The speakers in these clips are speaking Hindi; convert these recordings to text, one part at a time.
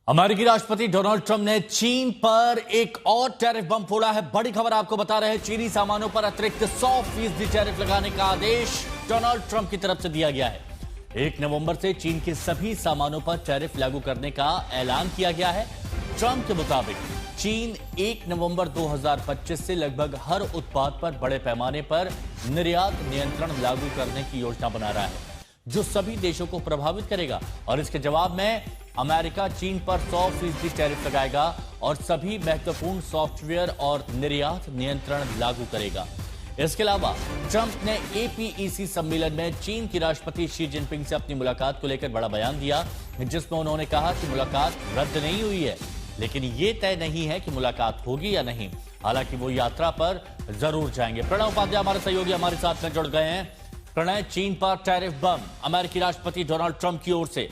अमेरिकी राष्ट्रपति डोनाल्ड ट्रंप ने चीन पर एक और टैरिफ बम फोड़ा है। बड़ी खबर आपको बता रहे हैं, चीनी सामानों पर अतिरिक्त 100% टैरिफ लगाने का आदेश डोनाल्ड ट्रंप की तरफ से दिया गया है। 1 नवंबर से चीन के सभी सामानों पर टैरिफ लागू करने का ऐलान किया गया है। ट्रंप के मुताबिक चीन 1 नवंबर 2025 से लगभग हर उत्पाद पर बड़े पैमाने पर निर्यात नियंत्रण लागू करने की योजना बना रहा है, जो सभी देशों को प्रभावित करेगा। और इसके जवाब में अमेरिका चीन पर 100% टैरिफ लगाएगा और सभी महत्वपूर्ण सॉफ्टवेयर और निर्यात नियंत्रण लागू करेगा। इसके अलावा ट्रंप ने APEC सम्मेलन में चीन की राष्ट्रपति शी जिनपिंग से अपनी मुलाकात को लेकर बड़ा बयान दिया, जिसमें उन्होंने कहा कि मुलाकात रद्द नहीं हुई है, लेकिन ये तय नहीं है कि मुलाकात होगी या नहीं। हालांकि वो यात्रा पर जरूर जाएंगे। प्रणव उपाध्याय हमारे सहयोगी हमारे साथ में जुड़ गए हैं। प्रणय, चीन पर टैरिफ बम अमेरिकी राष्ट्रपति डोनाल्ड ट्रंप की ओर से।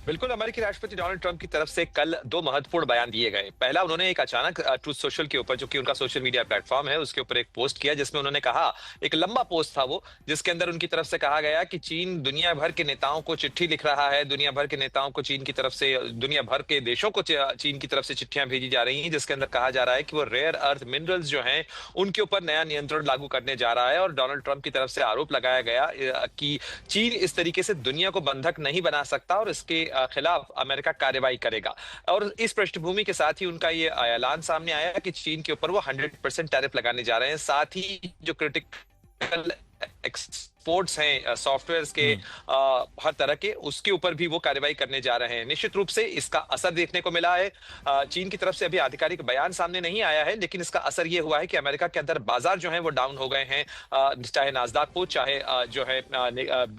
बिल्कुल, अमेरिकी राष्ट्रपति डोनाल्ड ट्रंप की तरफ से कल 2 महत्वपूर्ण बयान दिए गए। पहला, उन्होंने एक अचानक ट्रूथ सोशल के ऊपर, जो कि उनका सोशल मीडिया प्लेटफॉर्म है, उसके ऊपर एक पोस्ट किया, जिसमें उन्होंने कहा, एक लंबा पोस्ट था वो, जिसके अंदर उनकी तरफ से कहा गया कि चीन दुनिया भर के नेताओं को चिट्ठी लिख रहा है, दुनिया भर के नेताओं को चीन की तरफ से, दुनिया भर के देशों को चीन की तरफ से चिट्ठियां भेजी जा रही हैं, जिसके अंदर कहा जा रहा है कि वो रेयर अर्थ मिनरल्स जो हैं उनके ऊपर नया नियंत्रण लागू करने जा रहा है। और डोनाल्ड ट्रंप की तरफ से आरोप लगाया गया कि चीन इस तरीके से दुनिया को बंधक नहीं बना सकता और इसके खिलाफ अमेरिका कार्रवाई करेगा। और इस पृष्ठभूमि के साथ ही उनका ये ऐलान सामने आया कि चीन के ऊपर वो 100% टैरिफ लगाने जा रहे हैं। साथ ही जो क्रिटिकल एक्सपोर्ट्स हैं सॉफ्टवेयर्स के हर तरह के, उसके ऊपर भी वो कार्रवाई करने जा रहे हैं। निश्चित रूप से इसका असर देखने को मिला है। चीन की तरफ से अभी आधिकारिक बयान सामने नहीं आया है, लेकिन इसका असर ये हुआ है कि अमेरिका के अंदर बाजार जो हैं वो डाउन हो गए हैं, चाहे नास्डाक हो, चाहे जो है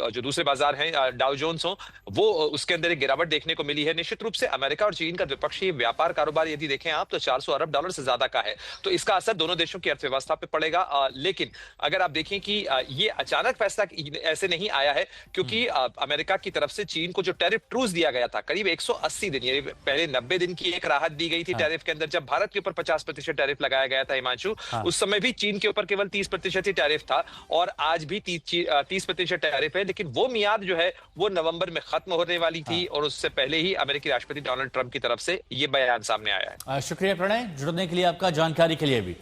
जो दूसरे बाजार हैं डाउ जोन्स हो, वो उसके अंदर एक गिरावट देखने को मिली है। निश्चित रूप से अमेरिका और चीन का द्विपक्षीय व्यापार कारोबार यदि देखें आप तो $400 अरब से ज्यादा का है। तो इसका असर दोनों देशों की अर्थव्यवस्था पे पड़ेगा। लेकिन अगर आप देखें कि ये अचानक फैसला ऐसे नहीं आया है, क्योंकि अमेरिका की तरफ से चीन को जो टैरिफ ट्रूस दिया गया था, करीब 180 दिन, ये पहले 90 दिन की एक राहत दी गई थी टैरिफ के अंदर, जब भारत के ऊपर 50% टैरिफ लगाया गया था हिमांशु, उस समय भी चीन के ऊपर केवल 30% ही टैरिफ था और आज भी 30% टैरिफ है। लेकिन वो मियाद जो है वो नवंबर में खत्म होने वाली थी और उससे पहले ही अमेरिकी राष्ट्रपति डोनाल्ड ट्रंप की तरफ से ये बयान सामने आया है। शुक्रिया प्रणय, जुड़ने के लिए, आपका जानकारी के लिए भी।